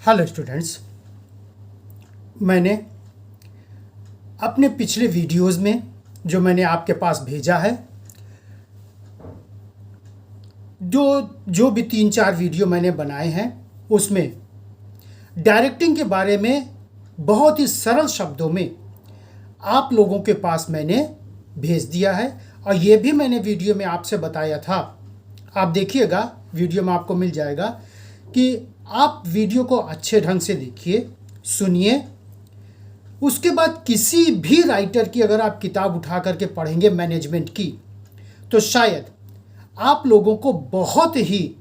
Hello students, मैंने अपने पिछले वीडियोस में जो मैंने आपके पास भेजा है, जो भी 3-4 वीडियो मैंने बनाए हैं, उसमें डायरेक्टिंग के बारे में बहुत ही सरल शब्दों में आप लोगों के पास मैंने भेज दिया है। और ये भी मैंने वीडियो में आपसे बताया था, आप देखिएगा वीडियो में आपको मिल जाएगा कि आप वीडियो को अच्छे ढंग से देखिए, सुनिए। उसके बाद किसी भी राइटर की अगर आप किताब उठा करके पढ़ेंगे मैनेजमेंट की, तो शायद आप लोगों को बहुत ही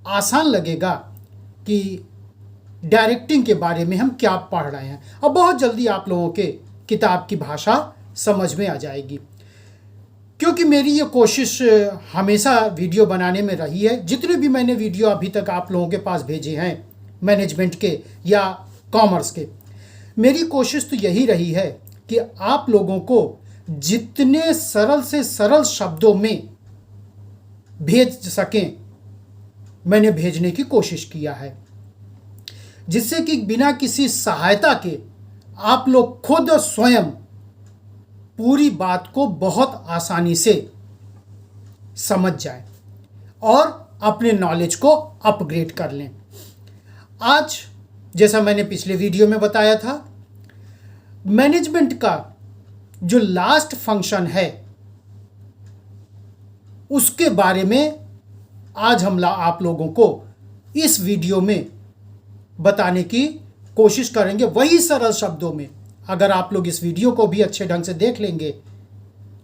आसान लगेगा कि डायरेक्टिंग के बारे में हम क्या पढ़ रहे हैं, और बहुत जल्दी आप लोगों के किताब की भाषा समझ में आ जाएगी। क्योंकि मेरी ये कोशिश हमेशा वीडियो बनाने में रही है। जितने भी मैंने वीडियो अभी तक आप लोगों के पास भेजे हैं मैनेजमेंट के या कॉमर्स के, मेरी कोशिश तो यही रही है कि आप लोगों को जितने सरल से सरल शब्दों में भेज सकें, मैंने भेजने की कोशिश किया है, जिससे कि बिना किसी सहायता के आप लोग खुद स्वयं पूरी बात को बहुत आसानी से समझ जाएं और अपने नॉलेज को अपग्रेड कर लें। आज जैसा मैंने पिछले वीडियो में बताया था, मैनेजमेंट का जो लास्ट फंक्शन है उसके बारे में आज हम आप लोगों को इस वीडियो में बताने की कोशिश करेंगे, वही सरल शब्दों में। अगर आप लोग इस वीडियो को भी अच्छे ढंग से देख लेंगे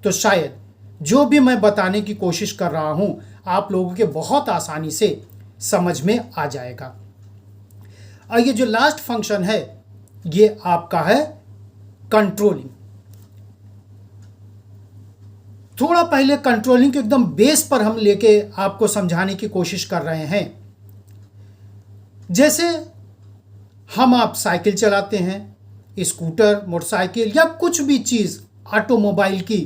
तो शायद जो भी मैं बताने की कोशिश कर रहा हूं आप लोगों के बहुत आसानी से समझ में आ जाएगा। और ये जो लास्ट फंक्शन है ये आपका है कंट्रोलिंग। थोड़ा पहले कंट्रोलिंग के एकदम बेस पर हम लेके आपको समझाने की कोशिश कर रहे हैं। जैसे आप साइकिल चलाते हैं, स्कूटर, मोटरसाइकिल या कुछ भी चीज़ ऑटोमोबाइल की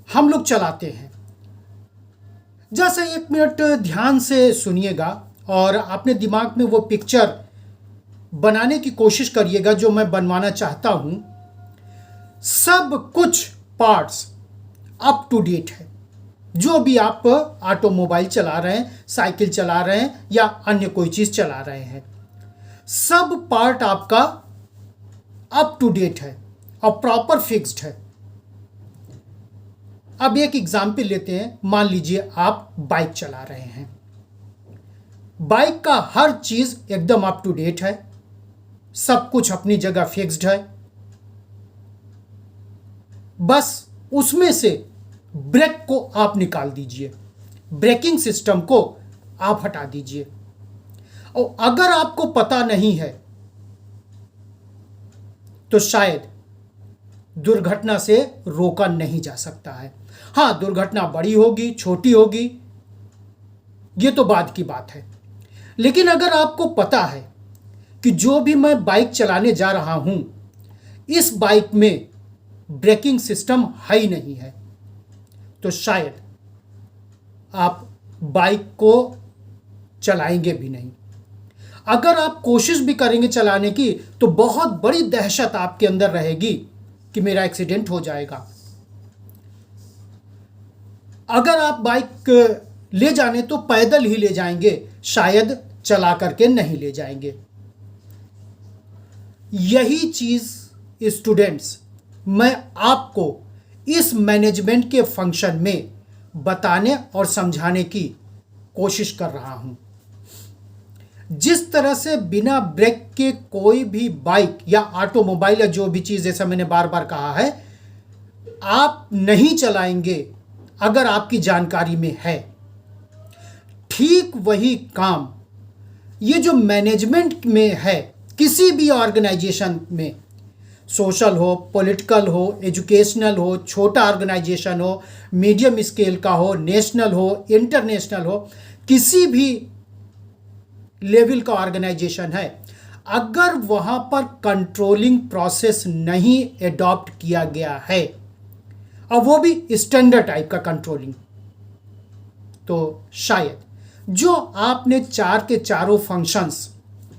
हम लोग चलाते हैं। जैसे 1 मिनट ध्यान से सुनिएगा और अपने दिमाग में वो पिक्चर बनाने की कोशिश करिएगा जो मैं बनवाना चाहता हूं। सब कुछ पार्ट्स अप टू डेट है। जो भी आप ऑटोमोबाइल चला रहे हैं, साइकिल चला रहे हैं या अन्य कोई चीज़ चला रहे हैं, सब पार्ट आपका अप टू डेट है और प्रॉपर फिक्स्ड है। अब एक एग्जाम्पल लेते हैं। मान लीजिए आप बाइक चला रहे हैं, बाइक का हर चीज एकदम अप टू डेट है, सब कुछ अपनी जगह फिक्स्ड है। बस उसमें से ब्रेक को आप निकाल दीजिए, ब्रेकिंग सिस्टम को आप हटा दीजिए। और अगर आपको पता नहीं है तो शायद दुर्घटना से रोका नहीं जा सकता है। हां, दुर्घटना बड़ी होगी, छोटी होगी, ये तो बाद की बात है। लेकिन अगर आपको पता है कि जो भी मैं बाइक चलाने जा रहा हूं, इस बाइक में ब्रेकिंग सिस्टम है ही नहीं है, तो शायद आप बाइक को चलाएंगे भी नहीं। अगर आप कोशिश भी करेंगे चलाने की तो बहुत बड़ी दहशत आपके अंदर रहेगी कि मेरा एक्सीडेंट हो जाएगा। अगर आप बाइक ले जाने तो पैदल ही ले जाएंगे, शायद चला करके नहीं ले जाएंगे। यही चीज स्टूडेंट्स मैं आपको इस मैनेजमेंट के फंक्शन में बताने और समझाने की कोशिश कर रहा हूं। जिस तरह से बिना ब्रेक के कोई भी बाइक या ऑटोमोबाइल या जो भी चीज़, जैसा मैंने बार बार कहा है, आप नहीं चलाएंगे अगर आपकी जानकारी में है, ठीक वही काम ये जो मैनेजमेंट में है, किसी भी ऑर्गेनाइजेशन में, सोशल हो, पॉलिटिकल हो, एजुकेशनल हो, छोटा ऑर्गेनाइजेशन हो, मीडियम स्केल का हो, नेशनल हो, इंटरनेशनल हो, किसी भी लेवल का ऑर्गेनाइजेशन है, अगर वहां पर कंट्रोलिंग प्रोसेस नहीं एडॉप्ट किया गया है, और वो भी स्टैंडर्ड टाइप का कंट्रोलिंग, तो शायद जो आपने चार के चारों फंक्शंस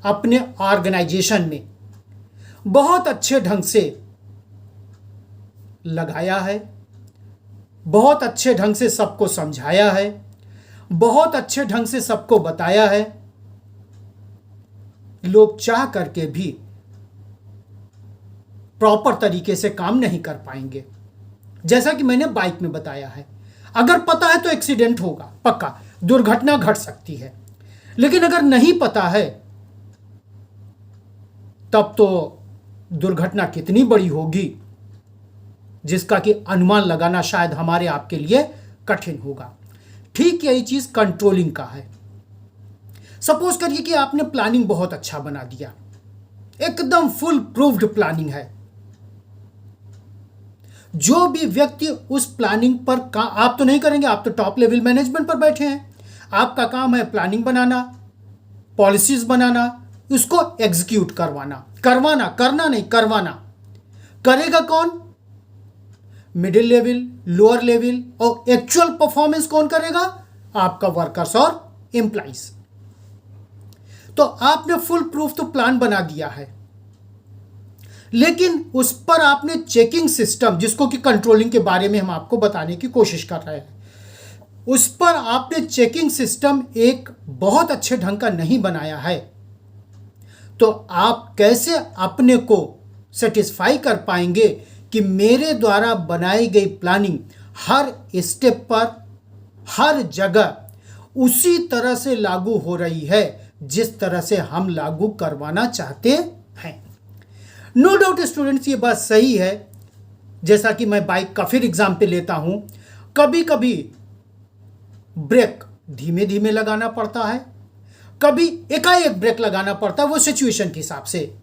अपने ऑर्गेनाइजेशन में बहुत अच्छे ढंग से लगाया है, बहुत अच्छे ढंग से सबको समझाया है, बहुत अच्छे ढंग से सबको बताया है, लोग चाह करके भी प्रॉपर तरीके से काम नहीं कर पाएंगे। जैसा कि मैंने बाइक में बताया है, अगर पता है तो एक्सीडेंट होगा, पक्का दुर्घटना घट सकती है, लेकिन अगर नहीं पता है तब तो दुर्घटना कितनी बड़ी होगी जिसका कि अनुमान लगाना शायद हमारे आपके लिए कठिन होगा। ठीक यही चीज कंट्रोलिंग का है। सपोज करिए कि आपने प्लानिंग बहुत अच्छा बना दिया, एकदम फुल प्रूव्ड प्लानिंग है। जो भी व्यक्ति उस प्लानिंग पर आप तो नहीं करेंगे, आप तो टॉप लेवल मैनेजमेंट पर बैठे हैं, आपका काम है प्लानिंग बनाना, पॉलिसीज बनाना, उसको एग्जीक्यूट करवाना, करना नहीं करवाना। करेगा कौन? मिडिल लेवल, लोअर लेवल, और एक्चुअल परफॉर्मेंस कौन करेगा? आपका वर्कर्स और एम्प्लॉइज। तो आपने फुल प्रूफ तो प्लान बना दिया है, लेकिन उस पर आपने चेकिंग सिस्टम, जिसको कि कंट्रोलिंग के बारे में हम आपको बताने की कोशिश कर रहे हैं, उस पर आपने चेकिंग सिस्टम एक बहुत अच्छे ढंग का नहीं बनाया है। तो आप कैसे अपने को सेटिस्फाई कर पाएंगे कि मेरे द्वारा बनाई गई प्लानिंग हर स्टेप पर, हर जगह उसी तरह से लागू हो रही है जिस तरह से हम लागू करवाना चाहते हैं। नो डाउट स्टूडेंट्स, ये बात सही है। जैसा कि मैं बाइक का फिर एग्जाम्पल लेता हूं, कभी कभी ब्रेक धीमे धीमे लगाना पड़ता है, कभी एकाएक ब्रेक लगाना पड़ता है। वो सिचुएशन के हिसाब से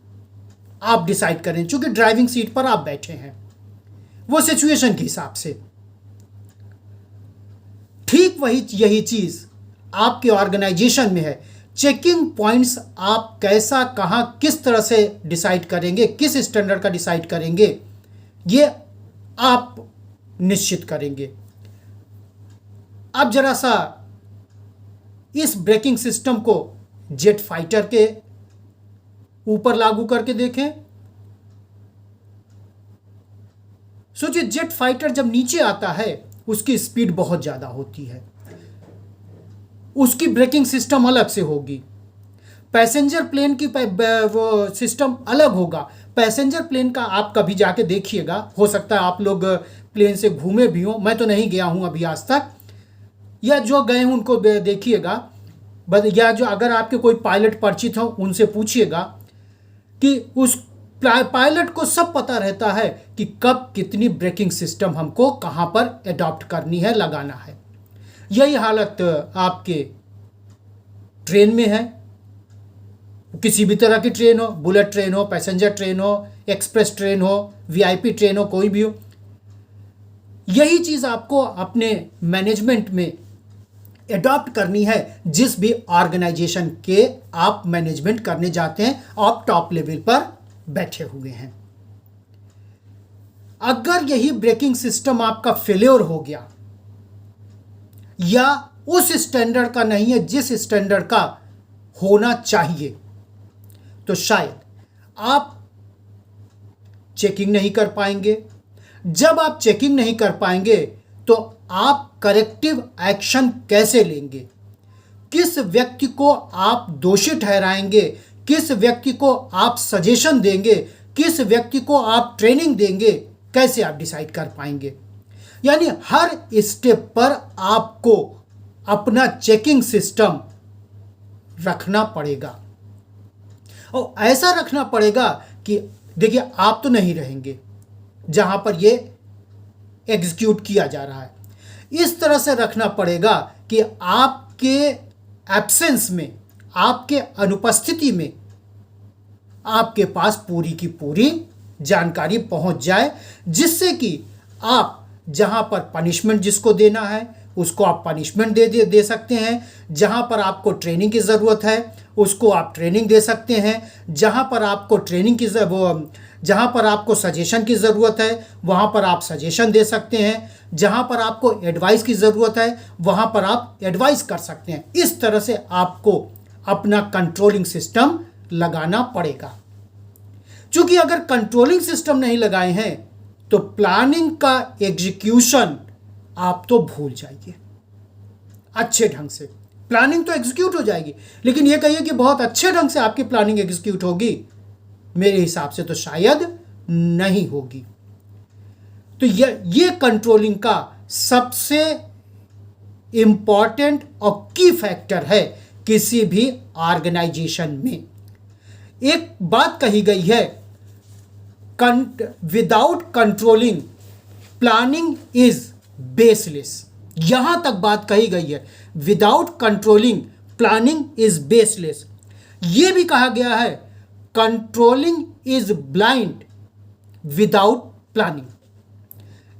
आप डिसाइड करें, चूंकि ड्राइविंग सीट पर आप बैठे हैं, वो सिचुएशन के हिसाब से। ठीक वही यही चीज आपके ऑर्गेनाइजेशन में है। चेकिंग पॉइंट्स आप कैसा, कहां, किस तरह से डिसाइड करेंगे, किस स्टैंडर्ड का डिसाइड करेंगे, ये आप निश्चित करेंगे। अब जरा सा इस ब्रेकिंग सिस्टम को जेट फाइटर के ऊपर लागू करके देखें। सोचिए, जेट फाइटर जब नीचे आता है उसकी स्पीड बहुत ज्यादा होती है, उसकी ब्रेकिंग सिस्टम अलग से होगी। पैसेंजर प्लेन की वो सिस्टम अलग होगा। पैसेंजर प्लेन का आप कभी जाके देखिएगा, हो सकता है आप लोग प्लेन से घूमे भी हो, मैं तो नहीं गया हूं अभी आज तक, या जो गए हैं उनको देखिएगा, या जो अगर आपके कोई पायलट परिचित हो उनसे पूछिएगा कि उस पायलट को सब पता रहता है कि कब कितनी ब्रेकिंग सिस्टम हमको कहां पर अडॉप्ट करनी है, लगाना है। यही हालत आपके ट्रेन में है। किसी भी तरह की ट्रेन हो, बुलेट ट्रेन हो, पैसेंजर ट्रेन हो, एक्सप्रेस ट्रेन हो, वीआईपी ट्रेन हो, कोई भी हो, यही चीज आपको अपने मैनेजमेंट में अडॉप्ट करनी है। जिस भी ऑर्गेनाइजेशन के आप मैनेजमेंट करने जाते हैं, आप टॉप लेवल पर बैठे हुए हैं। अगर यही ब्रेकिंग सिस्टम आपका फेल्योर हो गया या उस स्टैंडर्ड का नहीं है जिस स्टैंडर्ड का होना चाहिए, तो शायद आप चेकिंग नहीं कर पाएंगे। जब आप चेकिंग नहीं कर पाएंगे तो आप करेक्टिव एक्शन कैसे लेंगे? किस व्यक्ति को आप दोषी ठहराएंगे? किस व्यक्ति को आप सजेशन देंगे? किस व्यक्ति को आप ट्रेनिंग देंगे? कैसे आप डिसाइड कर पाएंगे? यानी हर स्टेप पर आपको अपना चेकिंग सिस्टम रखना पड़ेगा, और ऐसा रखना पड़ेगा कि देखिए, आप तो नहीं रहेंगे जहां पर ये एग्जीक्यूट किया जा रहा है। इस तरह से रखना पड़ेगा कि आपके एब्सेंस में, आपके अनुपस्थिति में आपके पास पूरी की पूरी जानकारी पहुंच जाए, जिससे कि आप जहां पर पनिशमेंट जिसको देना है उसको आप पनिशमेंट दे सकते हैं, जहां पर आपको ट्रेनिंग की ज़रूरत है उसको आप ट्रेनिंग दे सकते हैं, जहां पर आपको जहां पर आपको सजेशन की ज़रूरत है वहां पर आप सजेशन दे सकते हैं, जहां पर आपको एडवाइस की ज़रूरत है वहां पर आप एडवाइस कर सकते हैं। इस तरह से आपको अपना कंट्रोलिंग सिस्टम लगाना पड़ेगा। क्योंकि अगर कंट्रोलिंग सिस्टम नहीं लगाए हैं तो प्लानिंग का एग्जीक्यूशन आप तो भूल जाइए। अच्छे ढंग से प्लानिंग तो एग्जीक्यूट हो जाएगी, लेकिन ये कहिए कि बहुत अच्छे ढंग से आपकी प्लानिंग एग्जीक्यूट होगी, मेरे हिसाब से तो शायद नहीं होगी। तो ये कंट्रोलिंग का सबसे इंपॉर्टेंट और की फैक्टर है किसी भी ऑर्गेनाइजेशन में। एक बात कही गई है, without controlling planning is baseless. यहां तक बात कही गई है, without controlling planning is baseless. यह भी कहा गया है, controlling is blind without planning.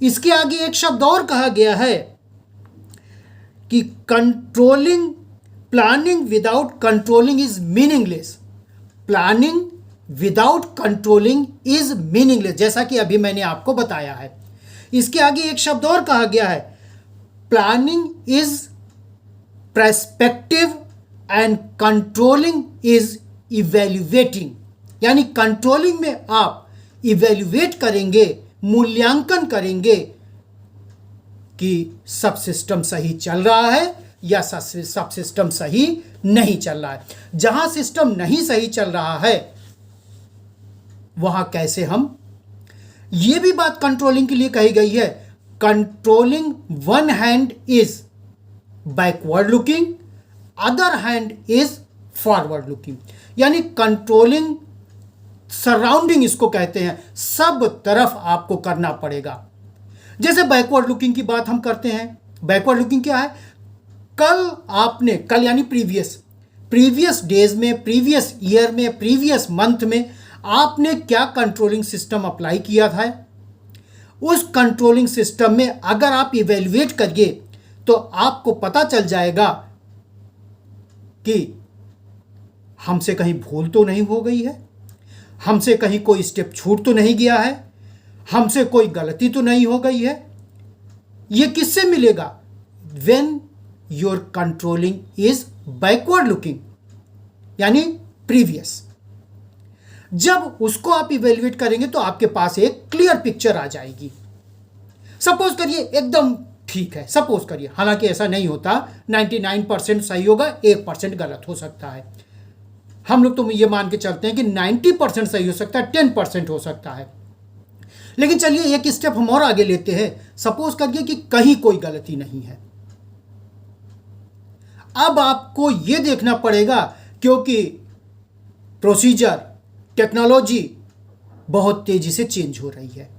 इसके आगे एक शब्द और कहा गया है कि controlling planning without controlling is meaningless. Planning without controlling is meaningless, जैसा कि अभी मैंने आपको बताया है। इसके आगे एक शब्द और कहा गया है, planning is perspective and controlling is evaluating. यानी कंट्रोलिंग में आप इवेल्युएट करेंगे, मूल्यांकन करेंगे कि सब सिस्टम सही चल रहा है या सब सिस्टम सही नहीं चल रहा है। जहां सिस्टम नहीं सही चल रहा है वहां कैसे हम, यह भी बात कंट्रोलिंग के लिए कही गई है, controlling one hand is backward looking, other hand is forward looking. यानी कंट्रोलिंग सराउंडिंग इसको कहते हैं, सब तरफ आपको करना पड़ेगा। जैसे बैकवर्ड लुकिंग की बात हम करते हैं, बैकवर्ड लुकिंग क्या है, कल यानी प्रीवियस डेज में, प्रीवियस ईयर में, प्रीवियस मंथ में आपने क्या कंट्रोलिंग सिस्टम अप्लाई किया था, उस कंट्रोलिंग सिस्टम में अगर आप इवेल्युएट करिए तो आपको पता चल जाएगा कि हमसे कहीं भूल तो नहीं हो गई है, हमसे कहीं कोई स्टेप छूट तो नहीं गया है, हमसे कोई गलती तो नहीं हो गई है। यह किससे मिलेगा, when your controlling is backward looking यानी प्रीवियस। जब उसको आप इवेल्युएट करेंगे तो आपके पास एक क्लियर पिक्चर आ जाएगी। सपोज करिए एकदम ठीक है, सपोज करिए, हालांकि ऐसा नहीं होता, 99% सही होगा, 1% गलत हो सकता है। हम लोग तो ये मान के चलते हैं कि 90% सही हो सकता है, 10% हो सकता है। लेकिन चलिए एक स्टेप हम और आगे लेते हैं, सपोज करिए कि कहीं कोई गलती नहीं है। अब आपको यह देखना पड़ेगा, क्योंकि प्रोसीजर, टेक्नोलॉजी बहुत तेजी से चेंज हो रही है।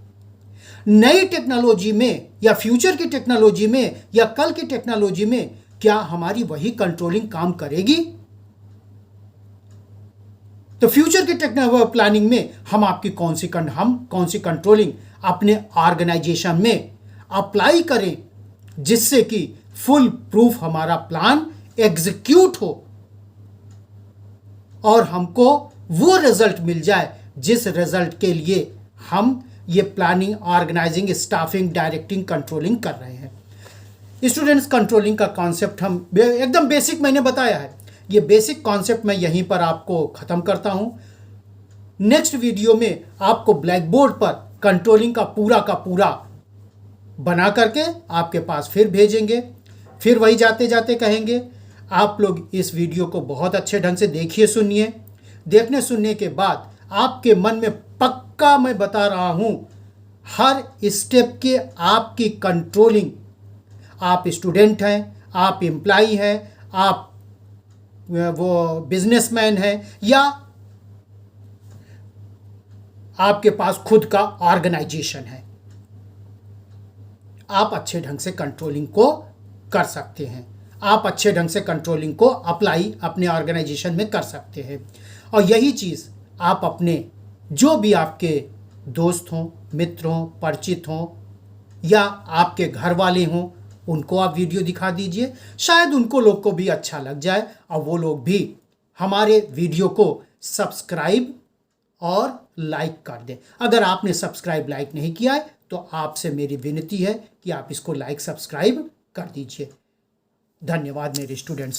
नई टेक्नोलॉजी में या फ्यूचर की टेक्नोलॉजी में या कल की टेक्नोलॉजी में क्या हमारी वही कंट्रोलिंग काम करेगी? तो फ्यूचर की प्लानिंग में हम कौन सी कंट्रोलिंग अपने ऑर्गेनाइजेशन में अप्लाई करें, जिससे कि फुल प्रूफ हमारा प्लान एग्जीक्यूट हो और हमको वो रिजल्ट मिल जाए जिस रिजल्ट के लिए हम ये planning, organising, staffing, directing, controlling कर रहे हैं। स्टूडेंट्स, कंट्रोलिंग का कॉन्सेप्ट हम एकदम बेसिक मैंने बताया है, ये बेसिक कॉन्सेप्ट मैं यहीं पर आपको ख़त्म करता हूं। नेक्स्ट वीडियो में आपको ब्लैक बोर्ड पर कंट्रोलिंग का पूरा बना करके आपके पास फिर भेजेंगे। फिर वही जाते जाते कहेंगे, आप लोग इस वीडियो को बहुत अच्छे ढंग से देखिए, सुनिए। देखने सुनने के बाद आपके मन में पक्का मैं बता रहा हूं, हर स्टेप के आपकी कंट्रोलिंग, आप स्टूडेंट हैं, आप एम्प्लॉय हैं, आप वो बिजनेसमैन है, या आपके पास खुद का ऑर्गेनाइजेशन है, आप अच्छे ढंग से कंट्रोलिंग को कर सकते हैं। आप अच्छे ढंग से कंट्रोलिंग को अप्लाई अपने ऑर्गेनाइजेशन में कर सकते हैं। और यही चीज़ आप अपने जो भी आपके दोस्त हों, मित्र हों, परिचित हों या आपके घर वाले हों, उनको आप वीडियो दिखा दीजिए। शायद उनको लोग को भी अच्छा लग जाए और वो लोग भी हमारे वीडियो को सब्सक्राइब और लाइक कर दें। अगर आपने सब्सक्राइब लाइक नहीं किया है तो आपसे मेरी विनती है कि आप इसको लाइक सब्सक्राइब कर दीजिए। धन्यवाद मेरे स्टूडेंट्स।